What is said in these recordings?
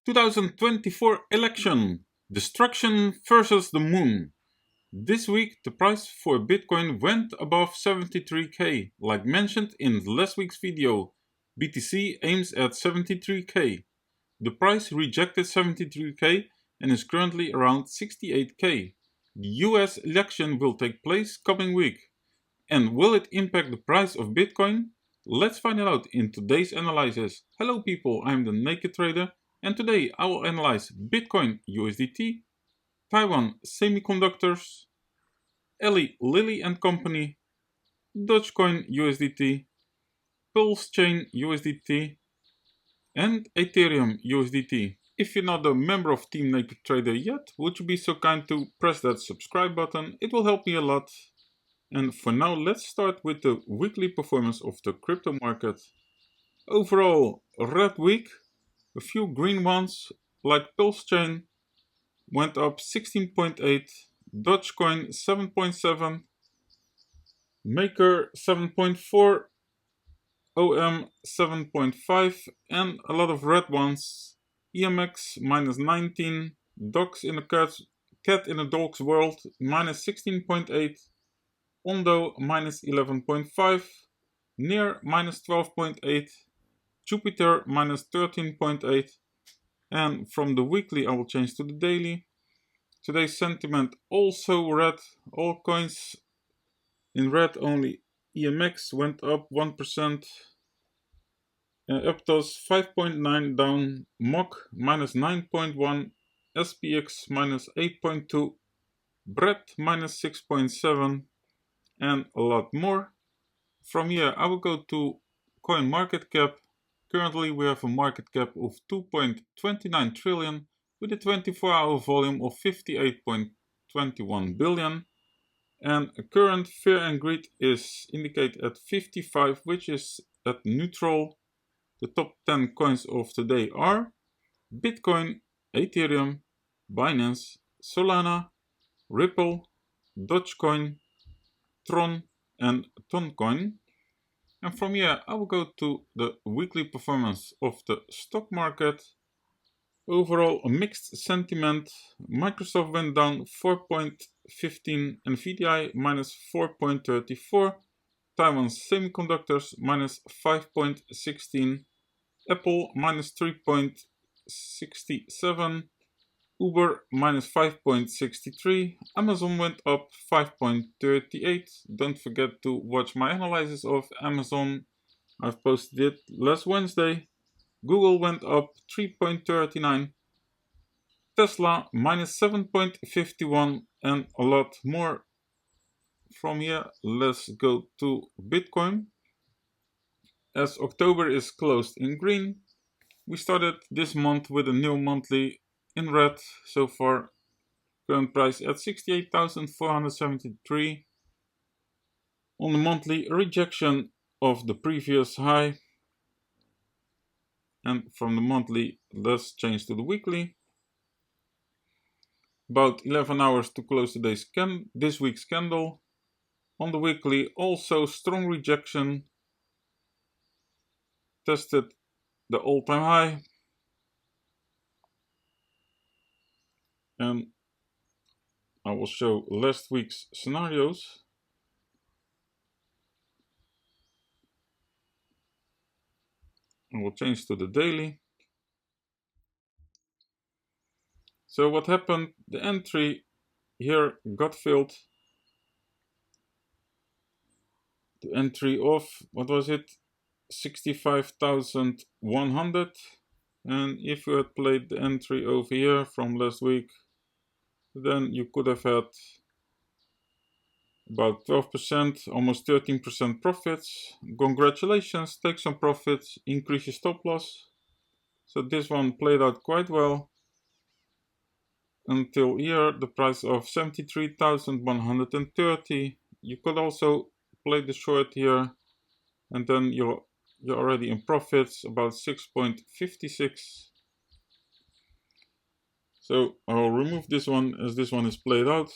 2024 election. Destruction versus the moon. This week the price for Bitcoin went above 73k. Like mentioned in last week's video, BTC aims at 73k. The price rejected 73k and is currently around 68k. The US election will take place coming week. And will it impact the price of Bitcoin? Let's find it out in today's analysis. Hello people, I'm the NakedTrader and today I will analyze Bitcoin USDT, TAIWAN Semiconductors, LILLY and Company, DOGECOIN USDT, PULSECHAin USDT, and ETHEREUM USDT. If you're not a member of Team NakedTrader yet, would you be so kind to press that subscribe button? It will help me a lot. And for now, let's start with the weekly performance of the crypto market. Overall, a red week. A few green ones, like PulseChain, went up 16.8, DOGECOIN 7.7, Maker 7.4, OM 7.5, and a lot of red ones. EMX minus 19, dogs in a cat in a dog's world minus 16.8, Ondo minus 11.5, NEAR minus 12.8, Jupiter minus 13.8, and from the weekly I will change to the daily. Today's sentiment also red, all coins in red, only EMX went up 1%, Aptos 5.9 down, MOC minus 9.1, SPX minus 8.2, BRET minus 6.7, and a lot more. From here I will go to CoinmarketCap. Currently we have a market cap of 2.29 trillion with a 24-hour volume of 58.21 billion. And a current fear and greed is indicated at 55, which is at neutral. The top 10 coins of today are Bitcoin, Ethereum, Binance, Solana, Ripple, DOGECOIN, Tron and Toncoin. And from here I will go to the weekly performance of the stock market. Overall a mixed sentiment. Microsoft went down 4.15, NVIDIA minus 4.34, TAIWAN Semiconductors minus 5.16, Apple minus 3.67, Uber minus 5.63, Amazon went up 5.38. Don't forget to watch my analysis of Amazon. I've posted it last Wednesday. Google went up 3.39, Tesla minus 7.51, and a lot more. From here, let's go to Bitcoin. As October is closed in green, we started this month with a new monthly in red so far. Current price at 68,473. On the monthly, a rejection of the previous high. And from the monthly, let's change to the weekly. About 11 hours to close this week's candle. On the weekly, also strong rejection. Tested the all-time high. And I will show last week's scenarios. I will change to the daily. So what happened? The entry here got filled. The entry of, what was it? 65,100. And if you had played the entry over here from last week, then you could have had about 12%, almost 13% profits. Congratulations, take some profits, increase your stop loss. So this one played out quite well until here, the price of 73,130. You could also play the short here, and then you're already in profits, about 6.56. So I'll remove this one as this one is played out.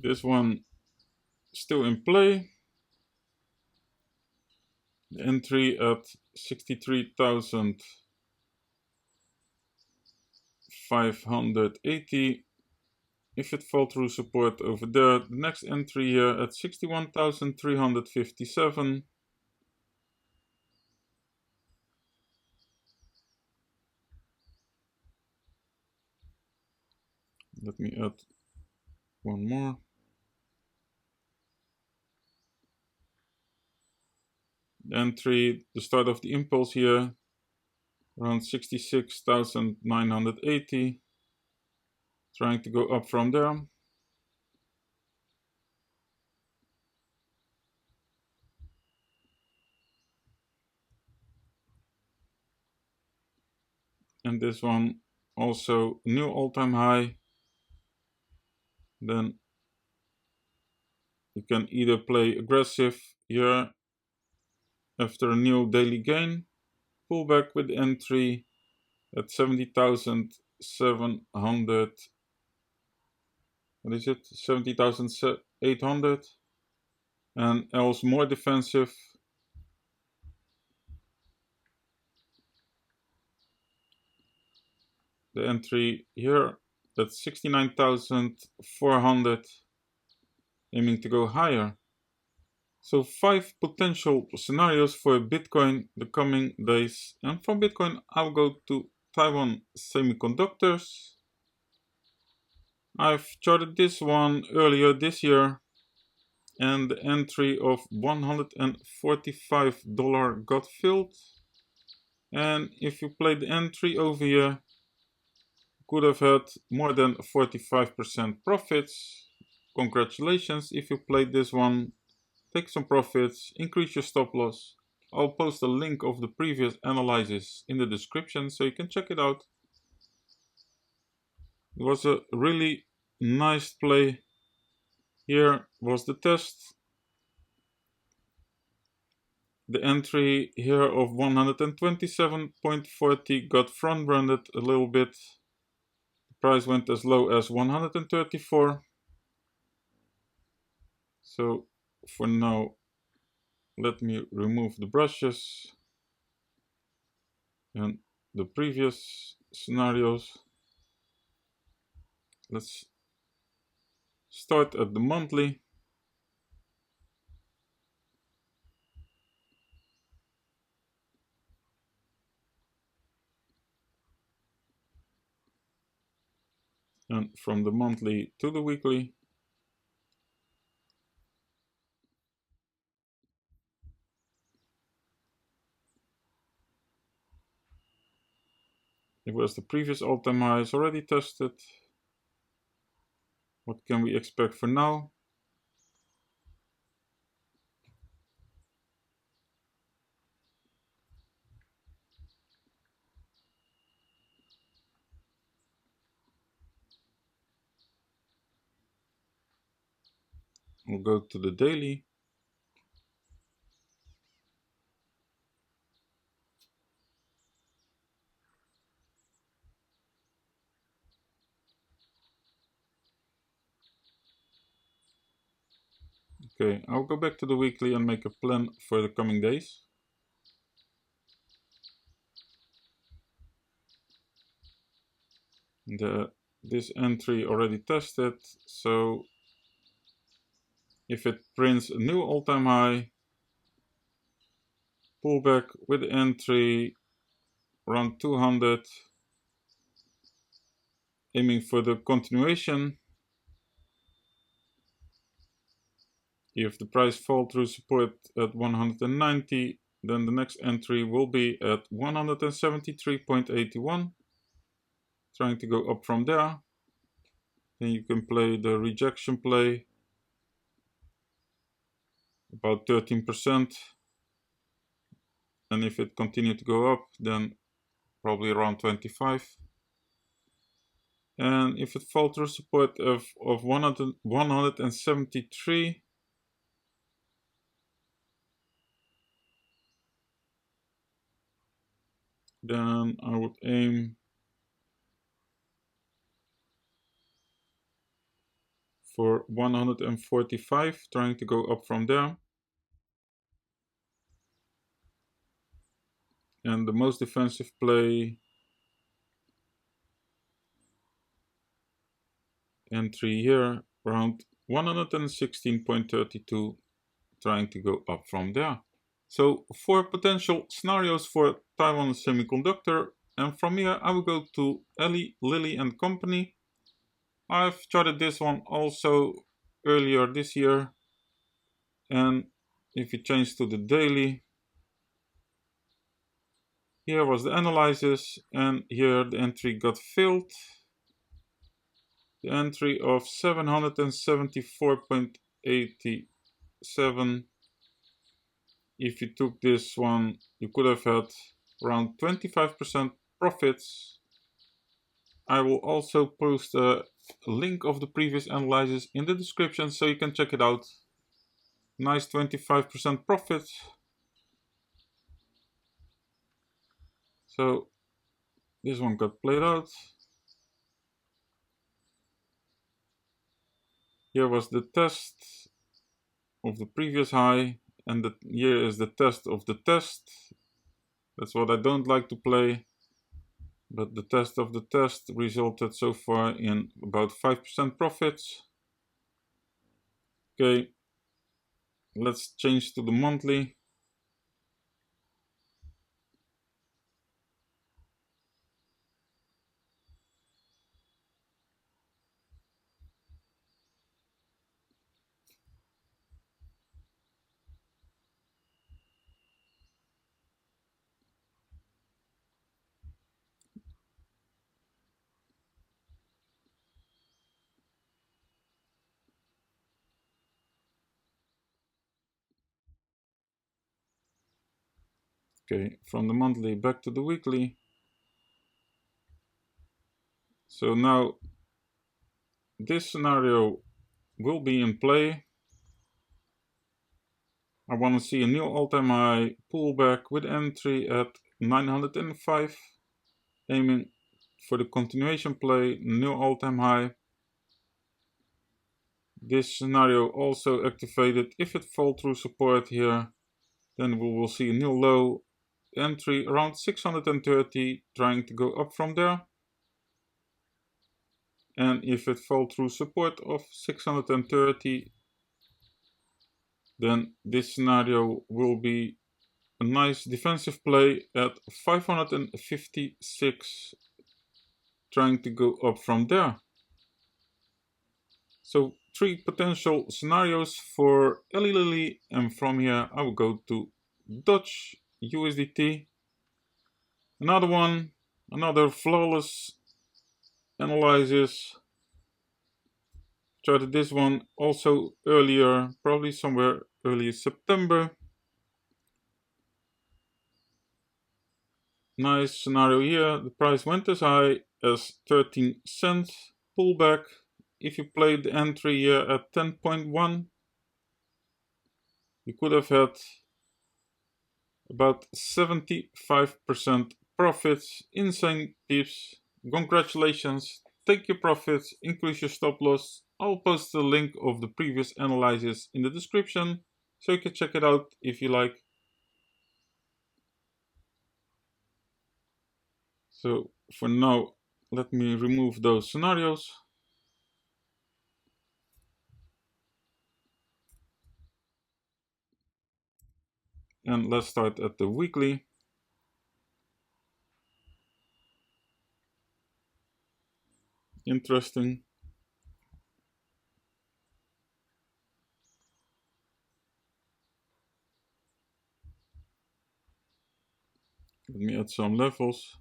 This one still in play. The entry at 63,580. If it fall through support over there, the next entry here at 61,357. Let me add one more. The entry, the start of the impulse here, around 66,980. Trying to go up from there. And this one also new all-time high. Then you can either play aggressive here after a new daily gain, pull back with entry at 70,700. What is it? 70,800. And else more defensive. The entry here at 69,400, aiming to go higher. So 5 potential scenarios for Bitcoin the coming days. And from Bitcoin, I'll go to Taiwan Semiconductors. I've charted this one earlier this year, and the entry of $145 got filled. And if you play the entry over here, could have had more than 45% profits. Congratulations if you played this one. Take some profits, increase your stop loss. I'll post a link of the previous analysis in the description so you can check it out. It was a really nice play. Here was the test. The entry here of 127.40 got front-runted a little bit. The price went as low as 134. So for now, let me remove the brushes and the previous scenarios. Let's start at the monthly. And from the monthly to the weekly. It was the previous all-time highs already tested. What can we expect for now? We'll go to the daily. Okay, I'll go back to the weekly and make a plan for the coming days. This entry already tested, so if it prints a new all-time high, pull back with entry around 200, aiming for the continuation. If the price falls through support at 190, then the next entry will be at 173.81. Trying to go up from there. Then you can play the rejection play, about 13%. And if it continues to go up, then probably around 25. And if it falls through support of 173, then I would aim for 145, trying to go up from there. And the most defensive play entry here around 116.32, trying to go up from there. So for potential scenarios for Taiwan Semiconductor, and from here I will go to Lilly and Company. I've charted this one also earlier this year, and if you change to the daily, here was the analysis, and here the entry got filled. The entry of 774.87. If you took this one, you could have had around 25% profits. I will also post a link of the previous analysis in the description so you can check it out. Nice 25% profit. So this one got played out. Here was the test of the previous high, and here is the test of the test. That's what I don't like to play, but the test of the test resulted so far in about 5% profits. Okay, let's change to the monthly. Okay, from the monthly back to the weekly. So now this scenario will be in play. I want to see a new all-time high pullback with entry at 905, aiming for the continuation play, new all-time high. This scenario also activated if it falls through support here, then we will see a new low, entry around 630, trying to go up from there. And if it falls through support of 630, then this scenario will be a nice defensive play at 556, trying to go up from there. So 3 potential scenarios for Lilly, and from here I will go to DOGE USDT. Another one, another flawless analysis. Started this one also earlier, probably somewhere early September. Nice scenario here. The price went as high as 13 cents. Pullback. If you played the entry here at 10.1, you could have had about 75% profits. Insane tips. Congratulations. Take your profits, increase your stop loss. I'll post the link of the previous analysis in the description so you can check it out if you like. So for now, let me remove those scenarios. And let's start at the weekly. Interesting. Let me add some levels.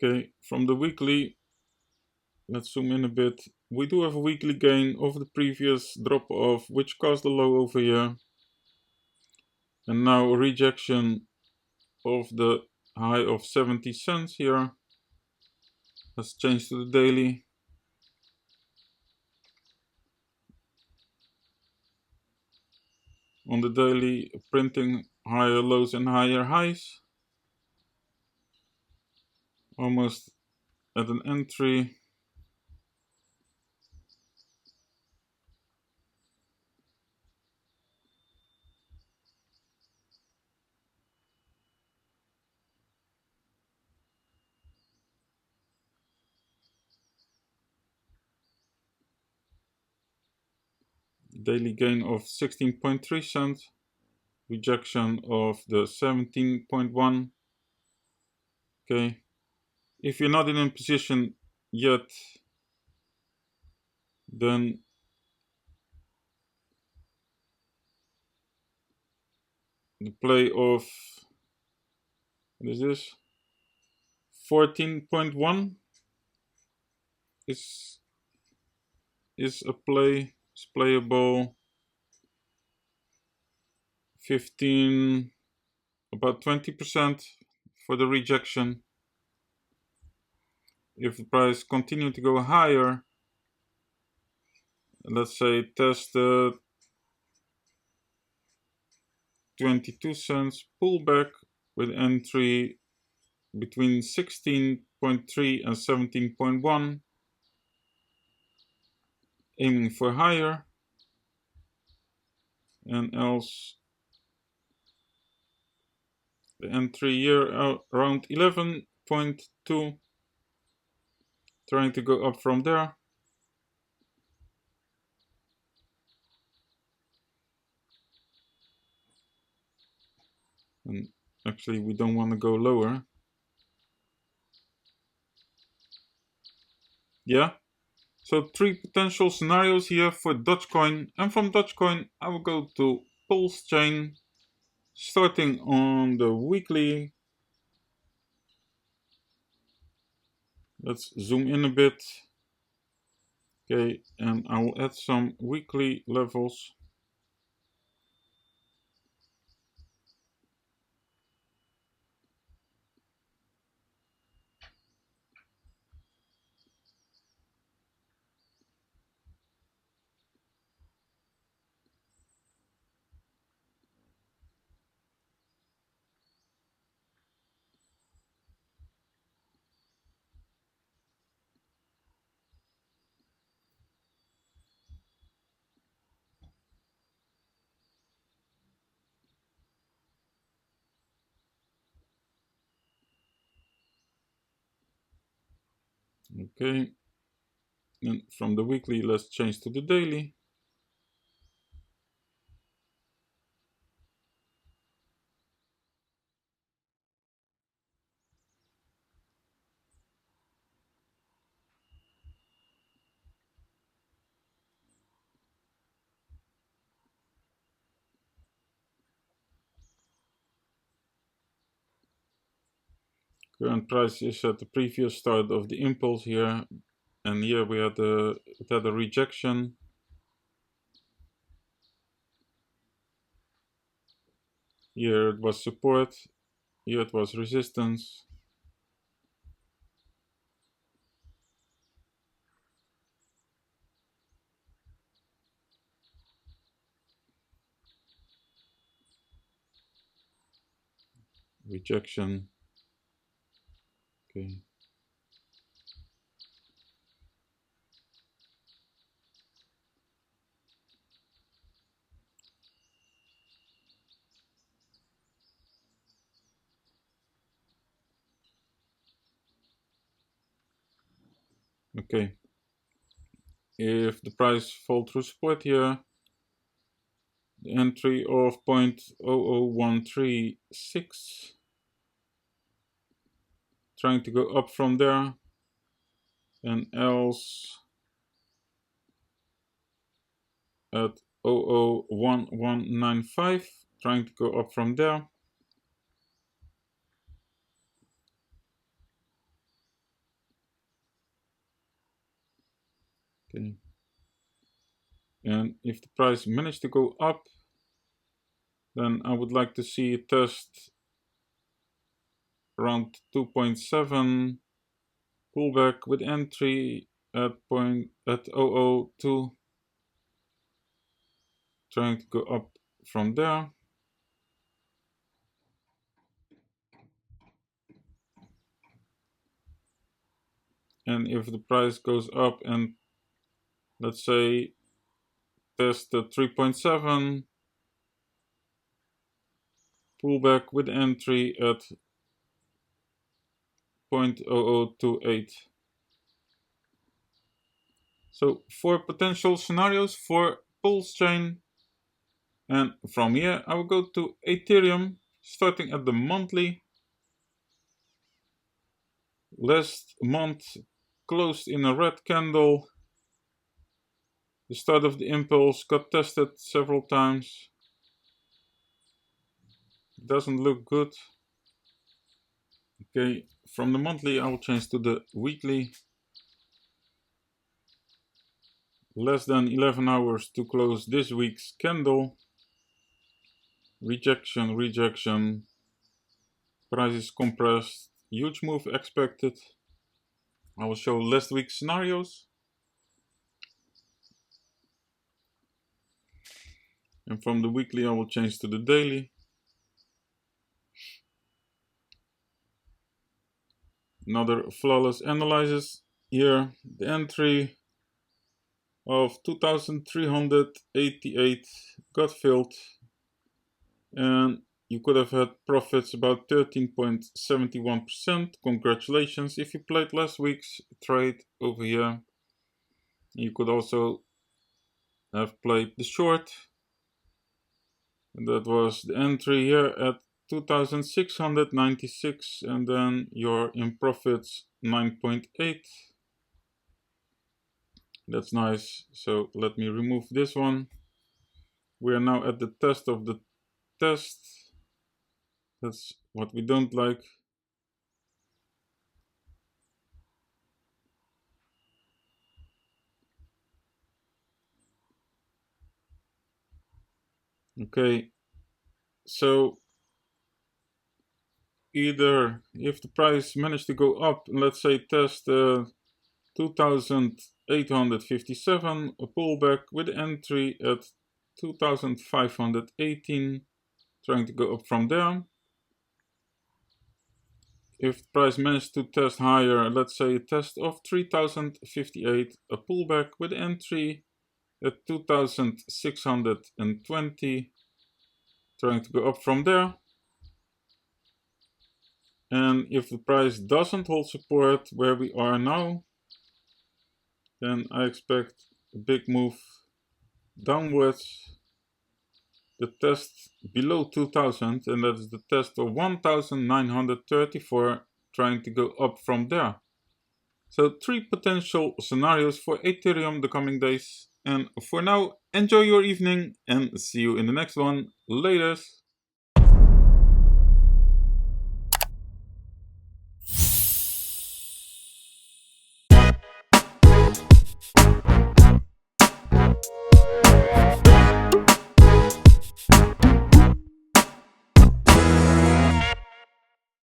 Okay, from the weekly, let's zoom in a bit. We do have a weekly gain of the previous drop off, which caused a low over here. And now a rejection of the high of 70 cents here. Let's change to the daily. On the daily, printing higher lows and higher highs. Almost at an entry. Daily gain of 16.3 cents. Rejection of the 17.1. Okay. If you're not in a position yet, then the play of, what is this? 14.1 is a play. It's playable. 15, about 20% for the rejection. If the price continue to go higher, let's say test the 22 cents pullback with entry between 16.3 and 17.1, aiming for higher, and else the entry here around 11.2, trying to go up from there. And actually we don't want to go lower. Yeah, so 3 potential scenarios here for DOGECOIN, and from DOGECOIN I will go to PULSECHAIN, starting on the weekly. Let's zoom in a bit. Okay, and I will add some weekly levels. Okay, and from the weekly, let's change to the daily. Current price is at the previous start of the impulse here, and here we had a rejection. Here it was support, here it was resistance. Rejection. Okay. Okay. If the price fall through support here, the entry of 0.00136, trying to go up from there, and else at 0.01195, trying to go up from there. Okay. And if the price managed to go up, then I would like to see it test around 2.7, pullback with entry at 0.002, trying to go up from there. and if the price goes up and let's say test the 3.7, pullback with entry at 0.0028. So 4 potential scenarios for PULSECHAIN, and from here I will go to Ethereum, starting at the monthly. Last month closed in a red candle. The start of the impulse got tested several times. Doesn't look good. Okay, from the monthly I will change to the weekly. Less than 11 hours to close this week's candle. Rejection, rejection. Price is compressed. Huge move expected. I will show last week's scenarios. And from the weekly I will change to the daily. Another flawless analysis here. The entry of 2,388 got filled, and you could have had profits about 13.71%. Congratulations if you played last week's trade over here. You could also have played the short, and that was the entry here at 2,696, and then you're in profits 9.8. That's nice. So let me remove this one. We are now at the test of the test. That's what we don't like. Okay, so either if the price managed to go up, let's say test 2,857, a pullback with entry at 2,518, trying to go up from there. If the price managed to test higher, let's say a test of 3,058, a pullback with entry at 2,620, trying to go up from there. And if the price doesn't hold support where we are now, then I expect a big move downwards. The test below 2,000, and that is the test of 1,934, trying to go up from there. So 3 potential scenarios for Ethereum the coming days. And for now, enjoy your evening and see you in the next one. Laters.